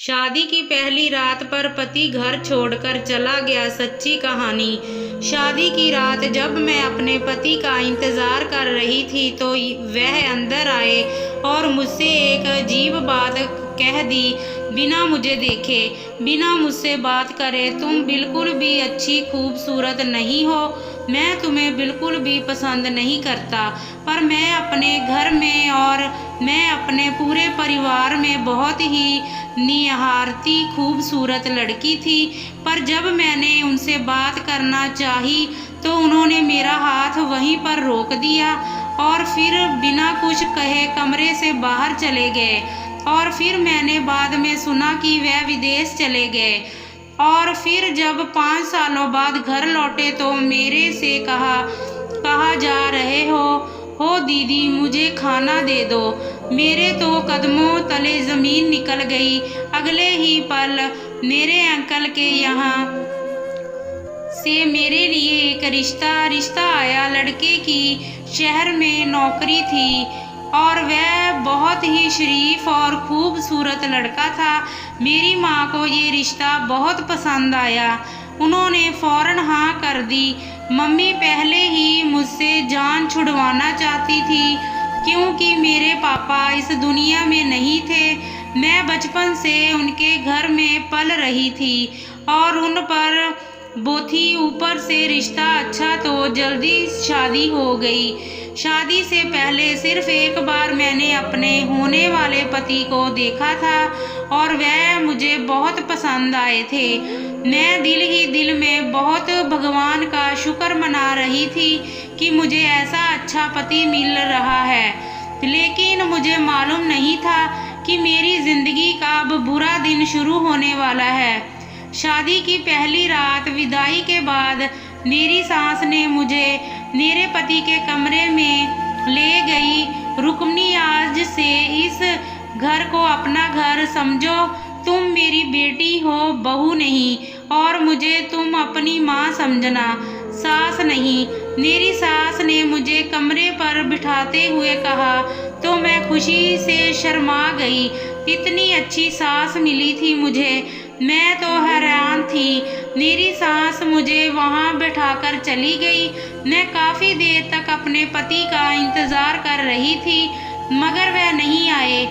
शादी की पहली रात पर पति घर छोड़कर चला गया। सच्ची कहानी। शादी की रात जब मैं अपने पति का इंतज़ार कर रही थी तो वह अंदर आए और मुझसे एक अजीब बात कह दी, बिना मुझे देखे, बिना मुझसे बात करे। तुम बिल्कुल भी अच्छी खूबसूरत नहीं हो, मैं तुम्हें बिल्कुल भी पसंद नहीं करता। पर मैं अपने घर में और मैं अपने पूरे परिवार में बहुत ही निहारती खूबसूरत लड़की थी। पर जब मैंने उनसे बात करना चाही तो उन्होंने मेरा हाथ वहीं पर रोक दिया और फिर बिना कुछ कहे कमरे से बाहर चले गए। और फिर मैंने बाद में सुना कि वह विदेश चले गए। और फिर जब 5 सालों बाद घर लौटे तो मेरे से कहा जा रहे हो दीदी, मुझे खाना दे दो। मेरे तो कदमों तले ज़मीन निकल गई। अगले ही पल मेरे अंकल के यहाँ से मेरे लिए एक रिश्ता आया। लड़के की शहर में नौकरी थी और वह बहुत ही शरीफ और खूबसूरत लड़का था। मेरी माँ को ये रिश्ता बहुत पसंद आया। उन्होंने फ़ौरन हाँ कर दी। मम्मी पहले ही मुझसे जान छुड़वाना चाहती थी क्योंकि मेरे पापा इस दुनिया में नहीं थे। मैं बचपन से उनके घर में पल रही थी और उन पर बोथी। ऊपर से रिश्ता अच्छा तो जल्दी शादी हो गई। शादी से पहले सिर्फ एक बार मैंने अपने होने वाले पति को देखा था और वह मुझे बहुत पसंद आए थे। मैं दिल ही दिल में बहुत भगवान का शुक्र मना रही थी कि मुझे ऐसा अच्छा पति मिल रहा है। लेकिन मुझे मालूम नहीं था कि मेरी ज़िंदगी का अब बुरा दिन शुरू होने वाला है। शादी की पहली रात विदाई के बाद मेरी सास ने मुझे मेरे पति के कमरे में ले गई। रुक्मिनी, आज से इस घर को अपना घर समझो। तुम मेरी बेटी हो, बहू नहीं, और मुझे तुम अपनी माँ समझना, सास नहीं। मेरी सास ने मुझे कमरे पर बिठाते हुए कहा तो मैं खुशी से शर्मा गई। इतनी अच्छी सास मिली थी मुझे, मैं तो हैरान थी। मेरी सास मुझे वहाँ बैठाकर चली गई। मैं काफ़ी देर तक अपने पति का इंतज़ार कर रही थी मगर वह नहीं आए।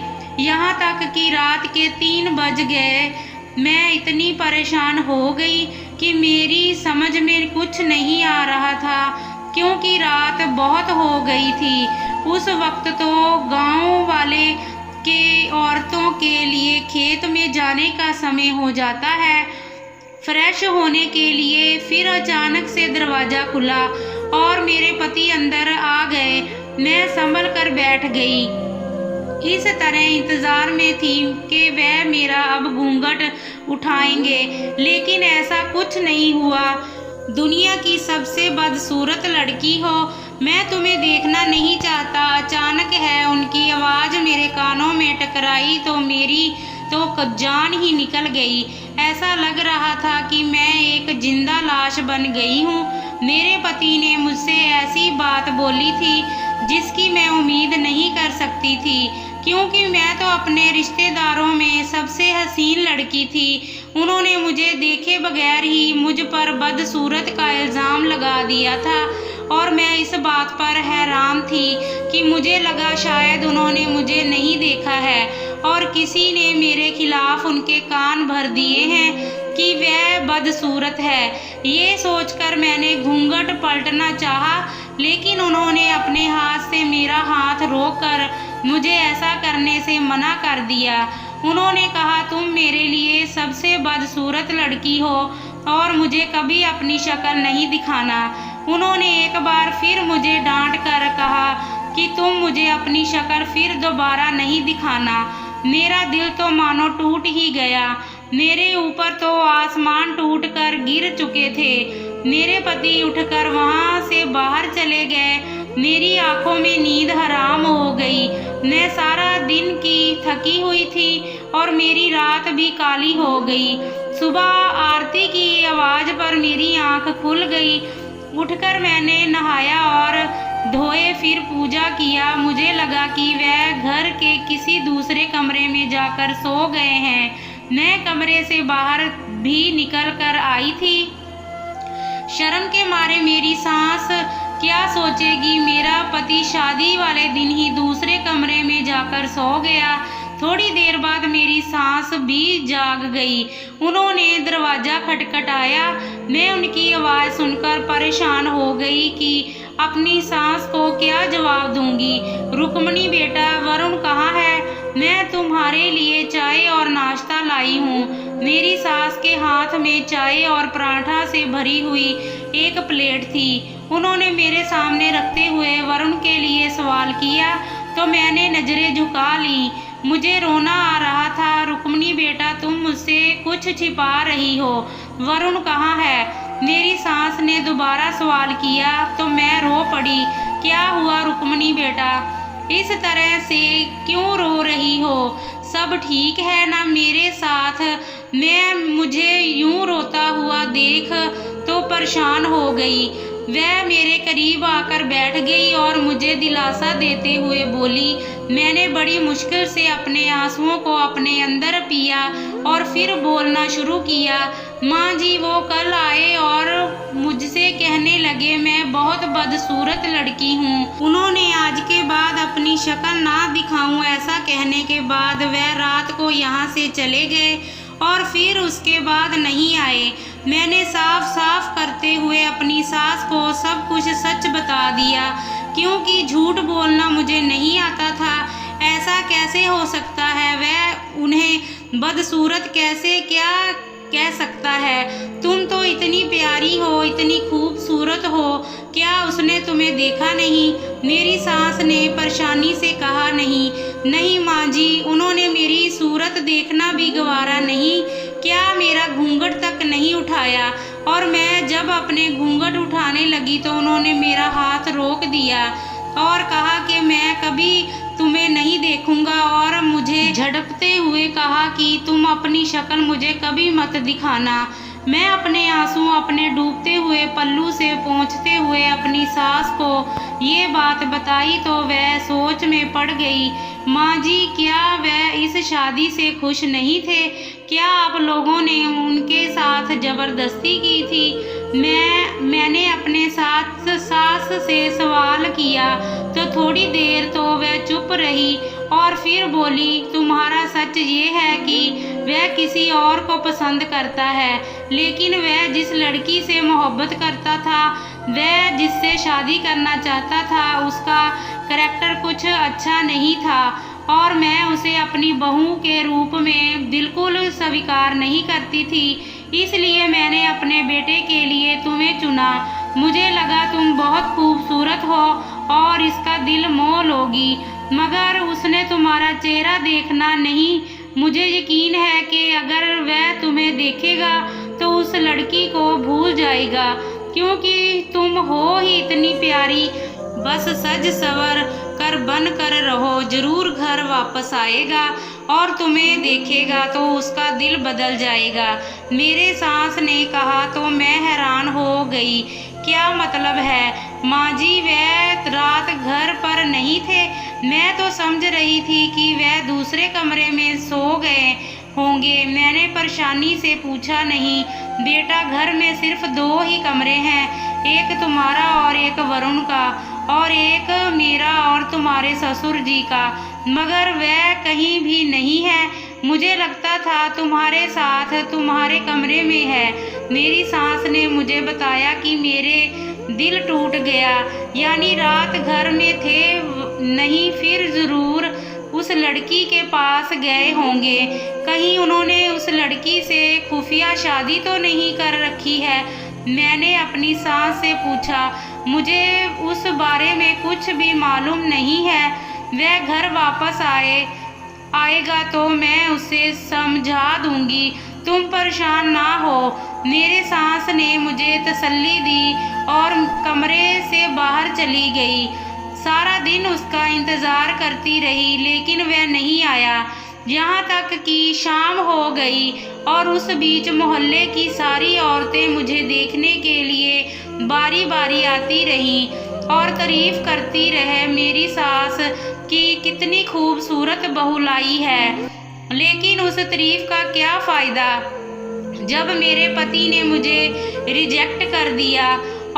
यहाँ तक कि रात के 3 बज गए। मैं इतनी परेशान हो गई कि मेरी समझ में कुछ नहीं आ रहा था क्योंकि रात बहुत हो गई थी। उस वक्त तो गांव वाले के औरतों के लिए खेत में जाने का समय हो जाता है फ्रेश होने के लिए। फिर अचानक से दरवाज़ा खुला और मेरे पति अंदर आ गए। मैं संभल कर बैठ गई। इस तरह इंतज़ार में थी कि वह मेरा अब घूंघट उठाएंगे, लेकिन ऐसा कुछ नहीं हुआ। दुनिया की सबसे बदसूरत लड़की हो, मैं तुम्हें देखना नहीं चाहता। अचानक है उनकी आवाज़ मेरे कानों में टकराई तो मेरी तो जान ही निकल गई। ऐसा लग रहा था कि मैं एक जिंदा लाश बन गई हूँ। मेरे पति ने मुझसे ऐसी बात बोली थी जिसकी मैं उम्मीद नहीं कर सकती थी क्योंकि मैं तो अपने रिश्तेदारों में सबसे हसीन लड़की थी। उन्होंने मुझे देखे बगैर ही मुझ पर बदसूरत का इल्ज़ाम लगा दिया था और मैं इस बात पर हैरान थी कि मुझे लगा शायद उन्होंने मुझे नहीं देखा है और किसी ने मेरे खिलाफ उनके कान भर दिए हैं कि वह बदसूरत है। ये सोचकर मैंने घूंघट पलटना चाहा लेकिन उन्होंने अपने हाथ से मेरा हाथ रोककर मुझे ऐसा करने से मना कर दिया। उन्होंने कहा, तुम मेरे लिए सबसे बदसूरत लड़की हो और मुझे कभी अपनी शक्ल नहीं दिखाना। उन्होंने एक बार फिर मुझे डांट कर कहा कि तुम मुझे अपनी शक्ल फिर दोबारा नहीं दिखाना। मेरा दिल तो मानो टूट ही गया। मेरे ऊपर तो आसमान टूटकर गिर चुके थे। मेरे पति उठकर वहाँ से बाहर चले गए। मेरी आंखों में नींद हराम हो गई। मैं सारा दिन की थकी हुई थी और मेरी रात भी काली हो गई। सुबह आरती की आवाज़ पर मेरी आंख खुल गई। उठकर मैंने नहाया और धोए, फिर पूजा किया। मुझे लगा कि वह घर के किसी दूसरे कमरे में जाकर सो गए हैं। नए कमरे से बाहर भी निकल कर आई थी। शर्म के मारे मेरी सास क्या सोचेगी, मेरा पति शादी वाले दिन ही दूसरे कमरे में जाकर सो गया। थोड़ी देर बाद मेरी सास भी जाग गई। उन्होंने दरवाज़ा खटखटाया। मैं उनकी आवाज़ सुनकर परेशान हो गई कि अपनी सास को क्या जवाब दूंगी। रुक्मणी बेटा, वरुण कहाँ है? मैं तुम्हारे लिए चाय और नाश्ता लाई हूँ। मेरी सास के हाथ में चाय और पराठा से भरी हुई एक प्लेट थी। उन्होंने मेरे सामने रखते हुए वरुण के लिए सवाल किया तो मैंने नज़रें झुका ली। मुझे रोना आ रहा था। रुक्मणी बेटा, तुम मुझसे कुछ छिपा रही हो। वरुण कहाँ है? मेरी सास ने दोबारा सवाल किया तो मैं रो पड़ी। क्या हुआ रुक्मणी बेटा? इस तरह से क्यों रो रही हो? सब ठीक है ना मेरे साथ? मुझे यूं रोता हुआ देख तो परेशान हो गई। वह मेरे करीब आकर बैठ गई और मुझे दिलासा देते हुए बोली। मैंने बड़ी मुश्किल से अपने आंसुओं को अपने अंदर पिया और फिर बोलना शुरू किया। माँ जी, वो कल आए और मुझसे कहने लगे मैं बहुत बदसूरत लड़की हूँ। उन्होंने आज के बाद अपनी शक्ल ना दिखाऊं ऐसा कहने के बाद वह रात को यहाँ से चले गए और फिर उसके बाद नहीं आए। मैंने साफ साफ करते हुए अपनी सास को सब कुछ सच बता दिया, क्योंकि झूठ बोलना मुझे नहीं आता था। ऐसा कैसे हो सकता है? वह उन्हें बदसूरत कैसे क्या कह सकता है? तुम तो इतनी प्यारी हो, इतनी खूबसूरत हो, क्या उसने तुम्हें देखा नहीं? मेरी सास ने परेशानी से कहा। नहीं माँ जी, उन्होंने मेरी सूरत देखना भी गवारा नहीं। क्या मेरा घूंघट तक नहीं उठाया? और मैं जब अपने घूंघट उठाने लगी तो उन्होंने मेरा हाथ रोक दिया और कहा कि मैं कभी तुम्हें नहीं देखूंगा, और मुझे झड़पते हुए कहा कि तुम अपनी शक्ल मुझे कभी मत दिखाना। मैं अपने आंसू अपने डूबते हुए पल्लू से पोंछते हुए अपनी सास को ये बात बताई तो वह सोच में पड़ गई। माँ जी, क्या वह इस शादी से खुश नहीं थे? क्या आप लोगों ने उनके साथ जबरदस्ती की थी? मैंने अपने साथ सास से सवाल किया तो थोड़ी देर तो वह चुप रही और फिर बोली, तुम्हारा सच ये है कि वह किसी और को पसंद करता है, लेकिन वह जिस लड़की से मोहब्बत करता था, वह जिससे शादी करना चाहता था, उसका करैक्टर कुछ अच्छा नहीं था और मैं उसे अपनी बहू के रूप में बिल्कुल स्वीकार नहीं करती थी। इसलिए मैंने अपने बेटे के लिए तुम्हें चुना। मुझे लगा तुम बहुत खूबसूरत हो और इसका दिल मोह लोगी, मगर उसने तुम्हारा चेहरा देखना नहीं। मुझे यकीन है कि अगर वह तुम्हें देखेगा तो उस लड़की को भूल जाएगा, क्योंकि तुम हो ही इतनी प्यारी। बस सज सवर कर बन कर रहो, जरूर घर वापस आएगा और तुम्हें देखेगा तो उसका दिल बदल जाएगा। मेरे सास ने कहा तो मैं हैरान हो गई। क्या मतलब है? माँ जी, वह रात घर पर नहीं थे। मैं तो समझ रही थी कि वह दूसरे कमरे में सो गए होंगे। मैंने परेशानी से पूछा। नहीं बेटा, घर में सिर्फ 2 ही कमरे हैं, एक तुम्हारा और एक वरुण का, और एक मेरा और तुम्हारे ससुर जी का, मगर वह कहीं भी नहीं है। मुझे लगता था तुम्हारे साथ तुम्हारे कमरे में है। मेरी सास ने मुझे बताया कि मेरे दिल टूट गया। यानी रात घर में थे नहीं, फिर ज़रूर उस लड़की के पास गए होंगे। कहीं उन्होंने उस लड़की से खुफिया शादी तो नहीं कर रखी है? मैंने अपनी सास से पूछा। मुझे उस बारे में कुछ भी मालूम नहीं है। वह घर वापस आएगा तो मैं उसे समझा दूंगी, तुम परेशान ना हो। मेरे सास ने मुझे तसल्ली दी और कमरे से बाहर चली गई। सारा दिन उसका इंतज़ार करती रही, लेकिन वह नहीं आया। यहाँ तक कि शाम हो गई और उस बीच मोहल्ले की सारी औरतें मुझे देखने के लिए बारी बारी आती रहीं और तारीफ करती रहे मेरी सास की कितनी खूबसूरत बहू लाई है। लेकिन उस तारीफ का क्या फ़ायदा जब मेरे पति ने मुझे रिजेक्ट कर दिया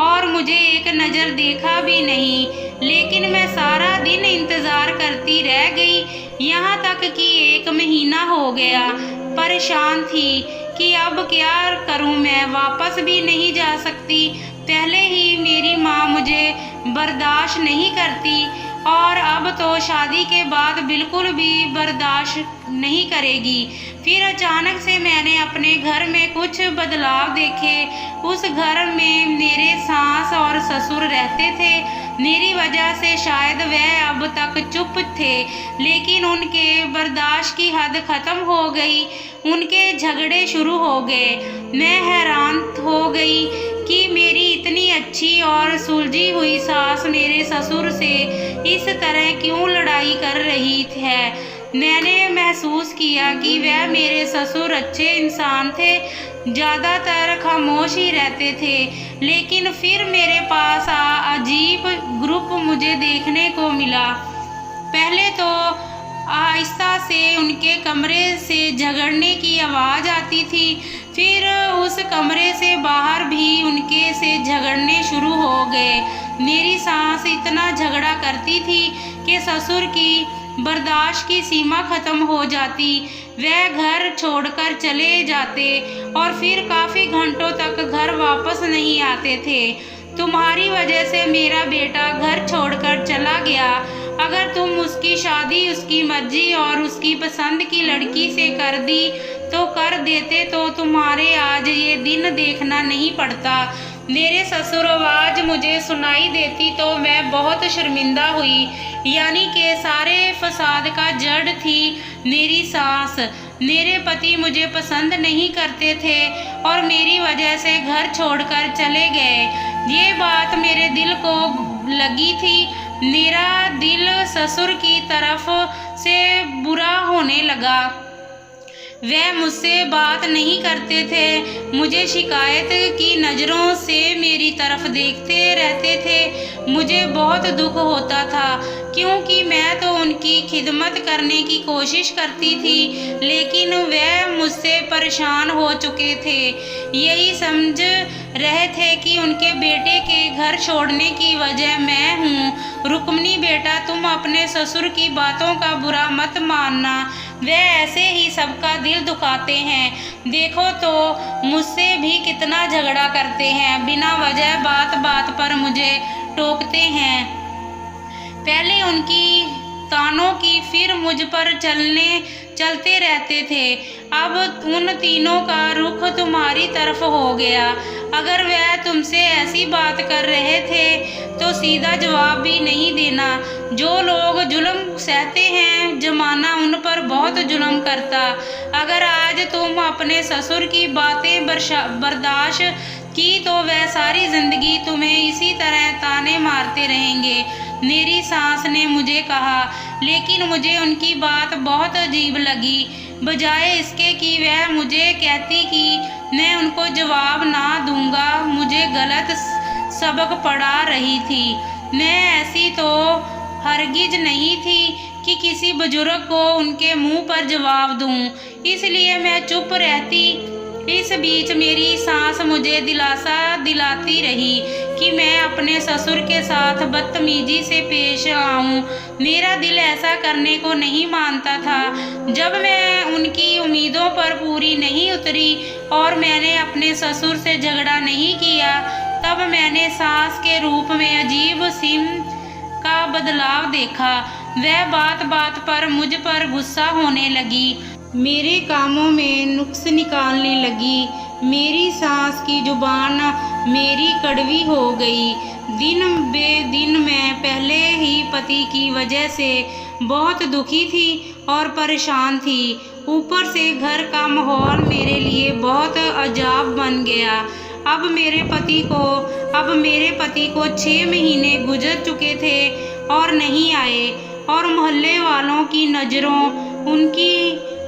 और मुझे एक नज़र देखा भी नहीं। लेकिन मैं सारा दिन इंतज़ार करती रह गई, यहाँ तक कि 1 महीना हो गया। परेशान थी कि अब क्या करूं, मैं वापस भी नहीं जा सकती। पहले ही मेरी माँ मुझे बर्दाश्त नहीं करती और अब तो शादी के बाद बिल्कुल भी बर्दाश्त नहीं करेगी। फिर अचानक से मैंने अपने घर में कुछ बदलाव देखे। उस घर में मेरे सास और ससुर रहते थे। मेरी वजह से शायद वह अब तक चुप थे, लेकिन उनके बर्दाश्त की हद ख़त्म हो गई। उनके झगड़े शुरू हो गए। मैं हैरान हो गई कि मेरी इतनी अच्छी और सुलझी हुई सास मेरे ससुर से इस तरह क्यों लड़ाई कर रही है। मैंने महसूस किया कि वह मेरे ससुर अच्छे इंसान थे, ज़्यादातर खामोश ही रहते थे। लेकिन फिर मेरे पास अजीब ग्रुप मुझे देखने को मिला। पहले तो आहिस्ता से उनके कमरे से झगड़ने की आवाज़ आती थी, फिर उस कमरे से बाहर भी उनके से झगड़ने शुरू हो गए। मेरी सास इतना झगड़ा करती थी कि ससुर की बर्दाश्त की सीमा ख़त्म हो जाती। वह घर छोड़कर चले जाते और फिर काफ़ी घंटों तक घर वापस नहीं आते थे। तुम्हारी वजह से मेरा बेटा घर छोड़कर चला गया। अगर तुम उसकी शादी उसकी मर्जी और उसकी पसंद की लड़की से कर दी तो कर देते तो तुम्हारे आज ये दिन देखना नहीं पड़ता। मेरे ससुर आवाज़ मुझे सुनाई देती तो मैं बहुत शर्मिंदा हुई। यानी कि सारे फसाद का जड़ थी मेरी सास। मेरे पति मुझे पसंद नहीं करते थे और मेरी वजह से घर छोड़कर चले गए। ये बात मेरे दिल को लगी थी। मेरा दिल ससुर की तरफ से बुरा होने लगा। वह मुझसे बात नहीं करते थे, मुझे शिकायत की नज़रों से मेरी तरफ देखते रहते थे। मुझे बहुत दुख होता था क्योंकि मैं तो उनकी खिदमत करने की कोशिश करती थी, लेकिन वह मुझसे परेशान हो चुके थे। यही समझ रहे थे कि उनके बेटे के घर छोड़ने की वजह मैं हूँ। रुक्मणी बेटा, तुम अपने ससुर की बातों का बुरा मत मानना, वे ऐसे ही सबका दिल दुखाते हैं। देखो तो मुझसे भी कितना झगड़ा करते हैं, बिना वजह बात बात पर मुझे टोकते हैं। पहले उनकी तानों की, फिर मुझ पर चलते रहते थे। अब उन तीनों का रुख तुम्हारी तरफ हो गया। अगर वह तुमसे ऐसी बात कर रहे थे तो सीधा जवाब भी नहीं देना। जो लोग जुल्म सहते हैं, जमाना उन पर बहुत जुल्म करता। अगर आज तुम अपने ससुर की बातें बर्दाश्त की तो वह सारी ज़िंदगी तुम्हें इसी तरह ताने मारते रहेंगे। मेरी सास ने मुझे कहा, लेकिन मुझे उनकी बात बहुत अजीब लगी। बजाय इसके कि वह मुझे कहती कि मैं उनको जवाब ना दूंगा, मुझे गलत सबक पढ़ा रही थी। मैं ऐसी तो हरगिज नहीं थी कि किसी बुजुर्ग को उनके मुंह पर जवाब दूं, इसलिए मैं चुप रहती। इस बीच मेरी सास मुझे दिलासा दिलाती रही कि मैं अपने ससुर के साथ बदतमीजी से पेश आऊं। मेरा दिल ऐसा करने को नहीं मानता था। जब मैं उनकी उम्मीदों पर पूरी नहीं उतरी और मैंने अपने ससुर से झगड़ा नहीं किया, तब मैंने सास के रूप में अजीब सिम का बदलाव देखा। वह बात बात पर मुझ पर गुस्सा होने लगी, मेरे कामों में नुक्स निकालने लगी। मेरी सास की जुबान मेरी कड़वी हो गई। दिन बे दिन मैं पहले ही पति की वजह से बहुत दुखी थी और परेशान थी। ऊपर से घर का माहौल मेरे लिए बहुत अजाब बन गया। अब मेरे पति को 6 महीने गुजर चुके थे और नहीं आए, और मोहल्ले वालों की नज़रों उनकी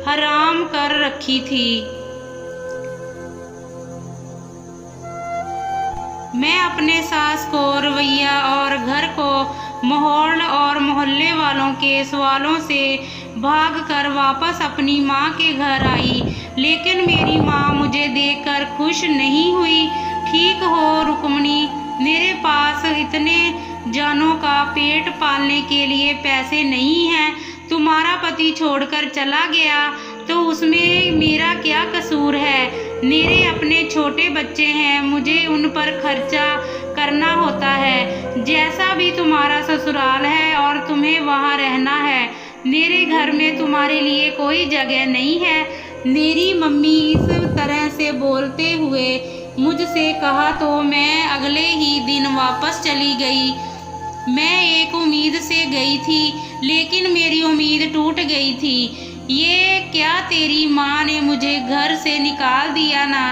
हराम कर रखी थी। मैं अपने सास को रवैया और घर को माहौल और मोहल्ले वालों के सवालों से भागकर वापस अपनी माँ के घर आई, लेकिन मेरी माँ मुझे देखकर खुश नहीं हुई। ठीक हो रुक्मिणी, मेरे पास इतने जानों का पेट पालने के लिए पैसे नहीं हैं। तुम्हारा पति छोड़कर चला गया तो उसमें मेरा क्या कसूर है? मेरे अपने छोटे बच्चे हैं, मुझे उन पर खर्चा करना होता है। जैसा भी तुम्हारा ससुराल है और तुम्हें वहाँ रहना है, मेरे घर में तुम्हारे लिए कोई जगह नहीं है। मेरी मम्मी इस तरह से बोलते हुए मुझसे कहा तो मैं अगले ही दिन वापस चली गई। मैं एक उम्मीद से गई थी, लेकिन मेरी उम्मीद टूट गई थी। ये क्या तेरी माँ ने मुझे घर से निकाल दिया ना?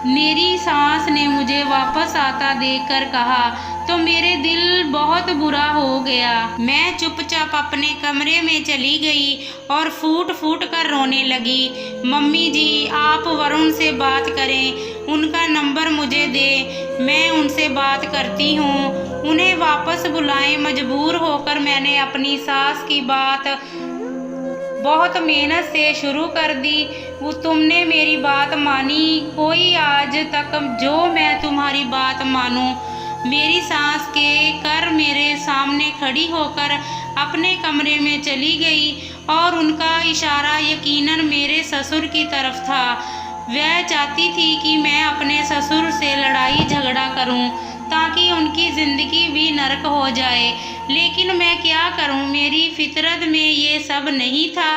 मेरी सास ने मुझे वापस आता देखकर कहा तो मेरे दिल बहुत बुरा हो गया। मैं चुपचाप अपने कमरे में चली गई और फूट फूट कर रोने लगी। मम्मी जी, आप वरुण से बात करें, उनका नंबर मुझे दे, मैं उनसे बात करती हूँ। उन्हें वापस बुलाएं। मजबूर होकर मैंने अपनी सास की बात बहुत मेहनत से शुरू कर दी। वो तुमने मेरी बात मानी कोई आज तक जो मैं तुम्हारी बात मानूं? मेरी सास के कर मेरे सामने खड़ी होकर अपने कमरे में चली गई और उनका इशारा यकीनन मेरे ससुर की तरफ था। वह चाहती थी कि मैं अपने ससुर से लड़ाई झगड़ा करूं ताकि उनकी ज़िंदगी भी नरक हो जाए, लेकिन मैं क्या करूं? मेरी फितरत में ये सब नहीं था।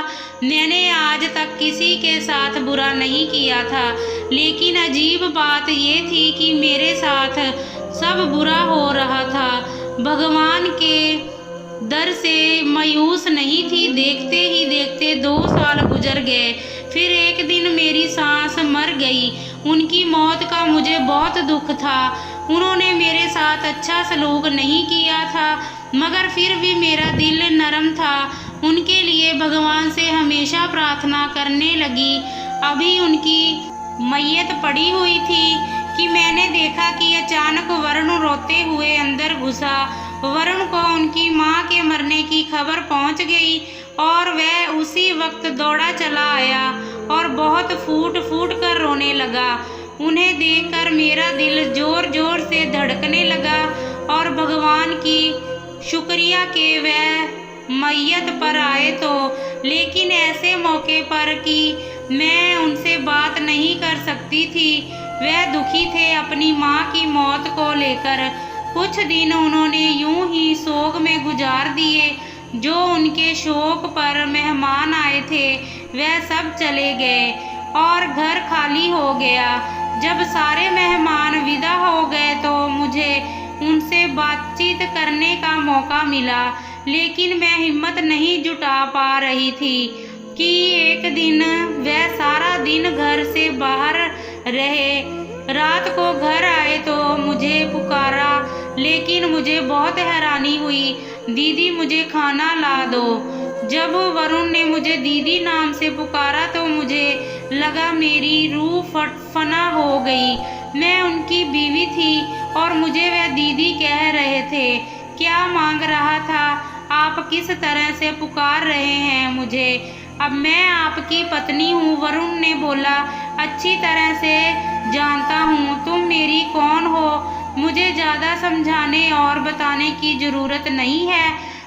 मैंने आज तक किसी के साथ बुरा नहीं किया था, लेकिन अजीब बात ये थी कि मेरे साथ सब बुरा हो रहा था। भगवान के दर से मायूस नहीं थी। देखते ही देखते 2 साल गुजर गए। फिर एक दिन मेरी सास मर गई। उनकी मौत का मुझे बहुत दुख था। उन्होंने मेरे साथ अच्छा सलूक नहीं किया था, मगर फिर भी मेरा दिल नरम था। उनके लिए भगवान से हमेशा प्रार्थना करने लगी। अभी उनकी मैयत पड़ी हुई थी कि मैंने देखा कि अचानक वरुण रोते हुए अंदर घुसा। वरुण को उनकी माँ के मरने की खबर पहुँच गई और वह उसी वक्त दौड़ा चला आया और बहुत फूट फूट कर रोने लगा। उन्हें देखकर मेरा दिल जोर जोर से धड़कने लगा और भगवान की शुक्रिया के वह मैयत पर आए तो, लेकिन ऐसे मौके पर कि मैं उनसे बात नहीं कर सकती थी। वह दुखी थे अपनी माँ की मौत को लेकर। कुछ दिन उन्होंने यूं ही सोग में गुजार दिए। जो उनके शोक पर मेहमान आए थे वह सब चले गए और घर खाली हो गया। जब सारे मेहमान विदा हो गए तो मुझे उनसे बातचीत करने का मौका मिला, लेकिन मैं हिम्मत नहीं जुटा पा रही थी कि एक दिन वह सारा दिन घर से बाहर रहे। रात को घर आए तो मुझे पुकारा, लेकिन मुझे बहुत हैरानी हुई। दीदी मुझे खाना ला दो। जब वरुण ने मुझे दीदी नाम से पुकारा तो मुझे लगा मेरी रूह फना हो गई। मैं उनकी बीवी थी और मुझे वह दीदी कह रहे थे। क्या मांग रहा था? आप किस तरह से पुकार रहे हैं मुझे? अब मैं आपकी पत्नी हूँ। वरुण ने बोला, अच्छी तरह से जानता हूँ तुम मेरी कौन हो। मुझे ज़्यादा समझाने और बताने की ज़रूरत नहीं है।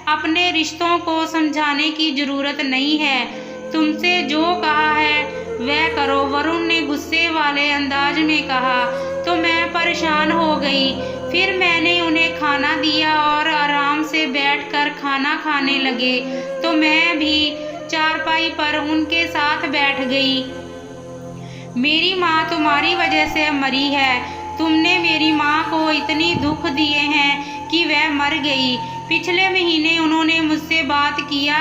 अपने रिश्तों को समझाने की ज़रूरत नहीं है। तुमसे जो कहा है वह करो, वरुण ने गुस्से वाले अंदाज में कहा। तो मैं परेशान हो गई। फिर मैंने उन्हें खाना दिया और आराम से बैठकर खाना खाने लगे तो मैं भी चारपाई पर उनके साथ बैठ गई। मेरी माँ तुम्हारी वजह से मरी है। तुमने मेरी माँ को इतनी दुख दिए हैं कि वह मर गई। पिछले महीने उन्होंने मुझसे बात किया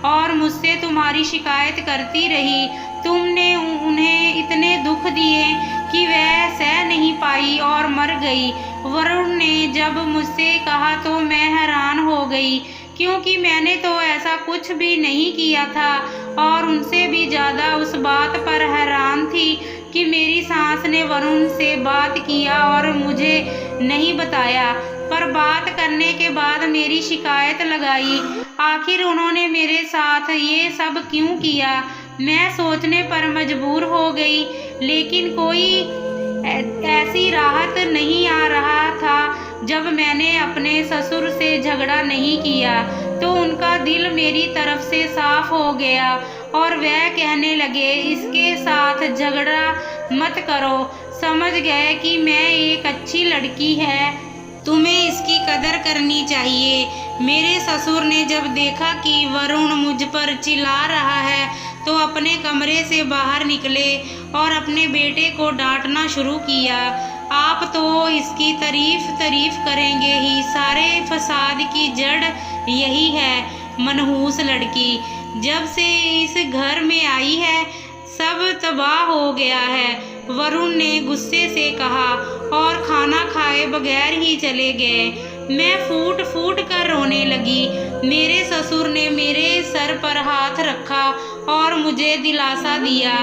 और मुझसे तुम्हारी शिकायत करती रही। तुमने उन्हें इतने दुख दिए कि वह सह नहीं पाई और मर गई। वरुण ने जब मुझसे कहा तो मैं हैरान हो गई, क्योंकि मैंने तो ऐसा कुछ भी नहीं किया था और उनसे भी ज़्यादा उस बात पर हैरान थी कि मेरी सास ने वरुण से बात किया और मुझे नहीं बताया। पर बात करने के बाद मेरी शिकायत लगाई। आखिर उन्होंने मेरे साथ ये सब क्यों किया? मैं सोचने पर मजबूर हो गई, लेकिन कोई ऐसी राहत नहीं आ रहा था। जब मैंने अपने ससुर से झगड़ा नहीं किया तो उनका दिल मेरी तरफ से साफ हो गया और वह कहने लगे, इसके साथ झगड़ा मत करो। समझ गए कि मैं एक अच्छी लड़की है, तुम्हें इसकी कदर करनी चाहिए। मेरे ससुर ने जब देखा कि वरुण मुझ पर चिल्ला रहा है तो अपने कमरे से बाहर निकले और अपने बेटे को डांटना शुरू किया। आप तो इसकी तारीफ करेंगे ही, सारे फसाद की जड़ यही है, मनहूस लड़की। जब से इस घर में आई है सब तबाह हो गया है, वरुण ने गुस्से से कहा और खाना खाए बगैर ही चले गए। मैं फूट फूट कर रोने लगी। मेरे ससुर ने मेरे सर पर हाथ रखा और मुझे दिलासा दिया,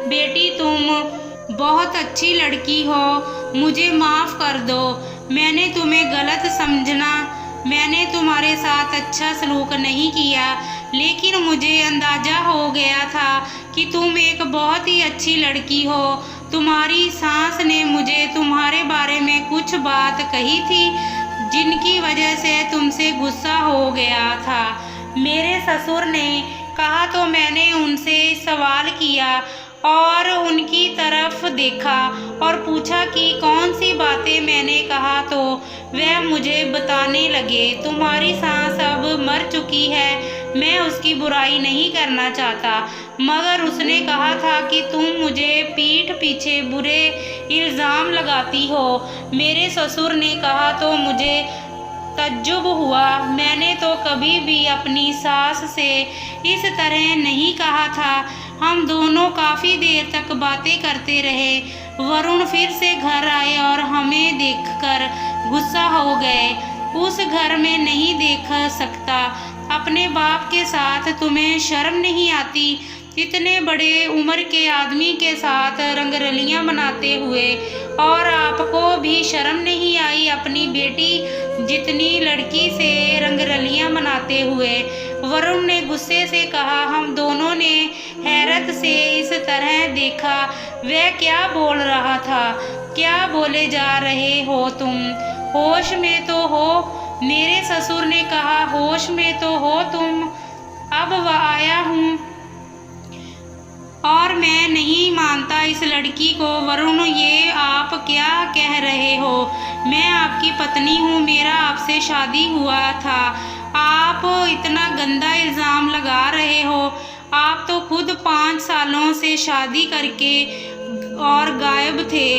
बेटी तुम बहुत अच्छी लड़की हो, मुझे माफ़ कर दो। मैंने तुम्हें गलत समझना, मैंने तुम्हारे साथ अच्छा सलूक नहीं किया, लेकिन मुझे अंदाज़ा हो गया था कि तुम एक बहुत ही अच्छी लड़की हो। तुम्हारी सास ने मुझे तुम्हारे बारे में कुछ बात कही थी जिनकी वजह से तुमसे गुस्सा हो गया था। मेरे ससुर ने कहा तो मैंने उनसे सवाल किया और उनकी तरफ देखा और पूछा कि कौन सी बातें मैंने कहा, तो वह मुझे बताने लगे, तुम्हारी सास अब मर चुकी है, मैं उसकी बुराई नहीं करना चाहता, मगर उसने कहा था कि तुम मुझे पीठ पीछे बुरे इल्ज़ाम लगाती हो। मेरे ससुर ने कहा तो मुझे तज्जुब हुआ, मैंने तो कभी भी अपनी सास से इस तरह नहीं कहा था। हम दोनों काफ़ी देर तक बातें करते रहे। वरुण फिर से घर आए और हमें देखकर गुस्सा हो गए। उस घर में नहीं देख सकता, अपने बाप के साथ तुम्हें शर्म नहीं आती? इतने बड़े उम्र के आदमी के साथ रंगरलियां मनाते हुए, और आपको भी शर्म नहीं आई अपनी बेटी जितनी लड़की से रंगरलियां मनाते हुए? वरुण ने गुस्से से कहा। हम दोनों ने हैरत से इस तरह देखा। वह क्या बोल रहा था? क्या बोले जा रहे हो तुम? होश में तो हो? मेरे ससुर ने कहा, होश में तो हो तुम? अब वह आया हूँ और मैं नहीं मानता इस लड़की को। वरुण, ये आप क्या कह रहे हो? मैं आपकी पत्नी हूँ, मेरा आपसे शादी हुआ था, आप इतना गंदा इल्ज़ाम लगा रहे हो। आप तो खुद 5 सालों से शादी करके और गायब थे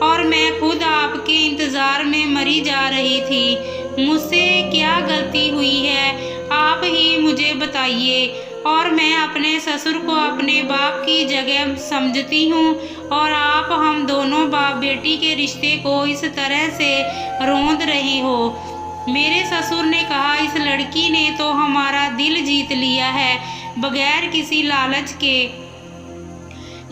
और मैं खुद आपके इंतज़ार में मरी जा रही थी। मुझसे क्या गलती हुई है, आप ही मुझे बताइए। और मैं अपने ससुर को अपने बाप की जगह समझती हूँ और आप हम दोनों बाप बेटी के रिश्ते को इस तरह से रोंद रहे हो। मेरे ससुर ने कहा, इस लड़की ने तो हमारा दिल जीत लिया है बगैर किसी लालच के,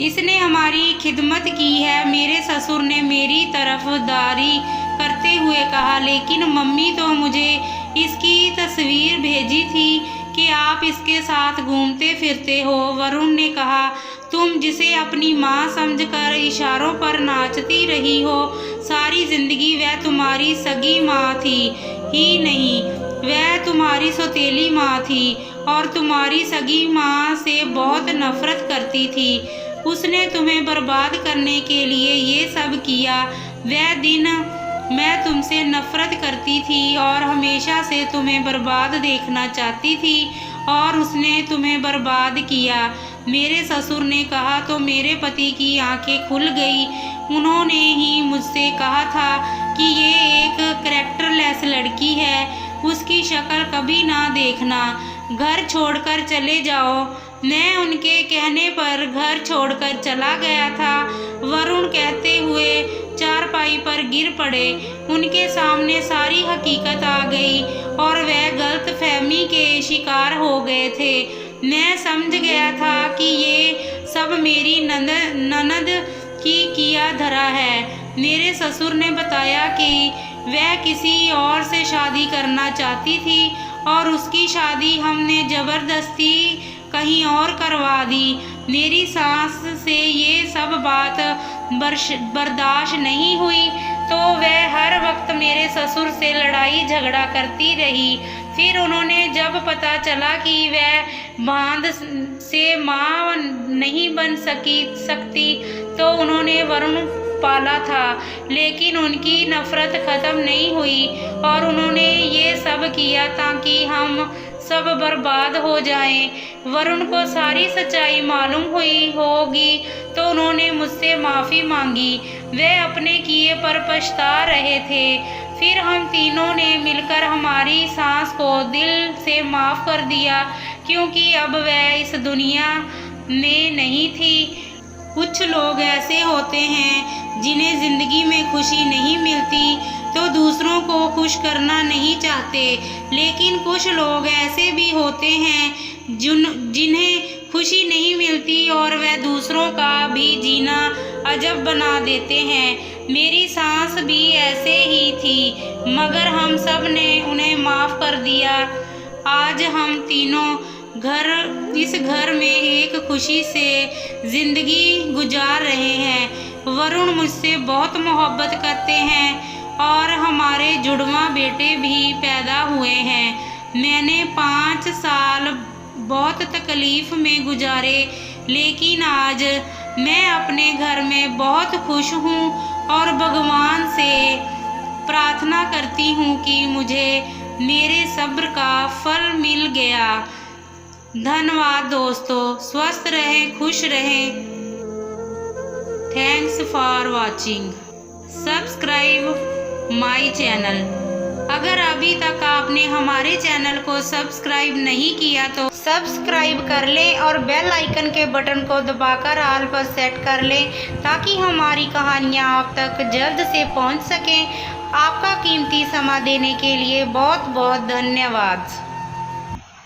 इसने हमारी खिदमत की है। मेरे ससुर ने मेरी तरफदारी करते हुए कहा, लेकिन मम्मी तो मुझे इसकी तस्वीर भेजी थी कि आप इसके साथ घूमते फिरते हो। वरुण ने कहा, तुम जिसे अपनी माँ समझकर इशारों पर नाचती रही हो, सारी जिंदगी वह तुम्हारी सगी माँ थी ही नहीं, वह तुम्हारी सौतेली माँ थी और तुम्हारी सगी माँ से बहुत नफरत करती थी। उसने तुम्हें बर्बाद करने के लिए ये सब किया। वह दिन मैं तुमसे नफरत करती थी और हमेशा से तुम्हें बर्बाद देखना चाहती थी और उसने तुम्हें बर्बाद किया। मेरे ससुर ने कहा तो मेरे पति की आंखें खुल गई। उन्होंने ही मुझसे कहा था कि ये एक कैरेक्टरलेस लड़की है, उसकी शक्ल कभी ना देखना, घर छोड़कर चले जाओ। मैं उनके कहने पर घर छोड़कर चला गया था। वरुण कहते हुए चारपाई पर गिर पड़े। उनके सामने सारी हकीकत आ गई और वह गलतफहमी के शिकार हो गए थे। मैं समझ गया था कि ये सब मेरी ननद की किया धरा है। मेरे ससुर ने बताया कि वह किसी और से शादी करना चाहती थी और उसकी शादी हमने ज़बरदस्ती कहीं और करवा दी। मेरी सास से ये सब बात बर्दाश्त नहीं हुई तो वह हर वक्त मेरे ससुर से लड़ाई झगड़ा करती रही। फिर उन्होंने जब पता चला कि वह बांध से माँ नहीं बन सकती तो उन्होंने वरुण पाला था, लेकिन उनकी नफरत ख़त्म नहीं हुई और उन्होंने ये सब किया ताकि हम सब बर्बाद हो जाएं। वरुण को सारी सच्चाई मालूम हुई होगी तो उन्होंने मुझसे माफ़ी मांगी। वे अपने किए पर पछता रहे थे। फिर हम तीनों ने मिलकर हमारी सास को दिल से माफ़ कर दिया, क्योंकि अब वह इस दुनिया में नहीं थी। कुछ लोग ऐसे होते हैं जिन्हें ज़िंदगी में खुशी नहीं मिलती तो दूसरों को खुश करना नहीं चाहते, लेकिन कुछ लोग ऐसे भी होते हैं जिन्हें खुशी नहीं मिलती और वह दूसरों का भी जीना अजब बना देते हैं। मेरी सास भी ऐसे ही थी, मगर हम सब ने उन्हें माफ़ कर दिया। आज हम तीनों इस घर में एक खुशी से ज़िंदगी गुजार रहे हैं। वरुण मुझसे बहुत मोहब्बत करते हैं और हमारे जुड़वा बेटे भी पैदा हुए हैं। मैंने 5 साल बहुत तकलीफ़ में गुजारे, लेकिन आज मैं अपने घर में बहुत खुश हूँ और भगवान से प्रार्थना करती हूँ कि मुझे मेरे सब्र का फल मिल गया। धन्यवाद दोस्तों, स्वस्थ रहें, खुश रहें। Thanks for watching. Subscribe my channel. अगर अभी तक आपने हमारे चैनल को सब्सक्राइब नहीं किया तो सब्सक्राइब कर लें और बेल आइकन के बटन को दबाकर ऑल पर सेट कर लें, ताकि हमारी कहानियाँ आप तक जल्द से पहुँच सकें। आपका कीमती समय देने के लिए बहुत बहुत धन्यवाद।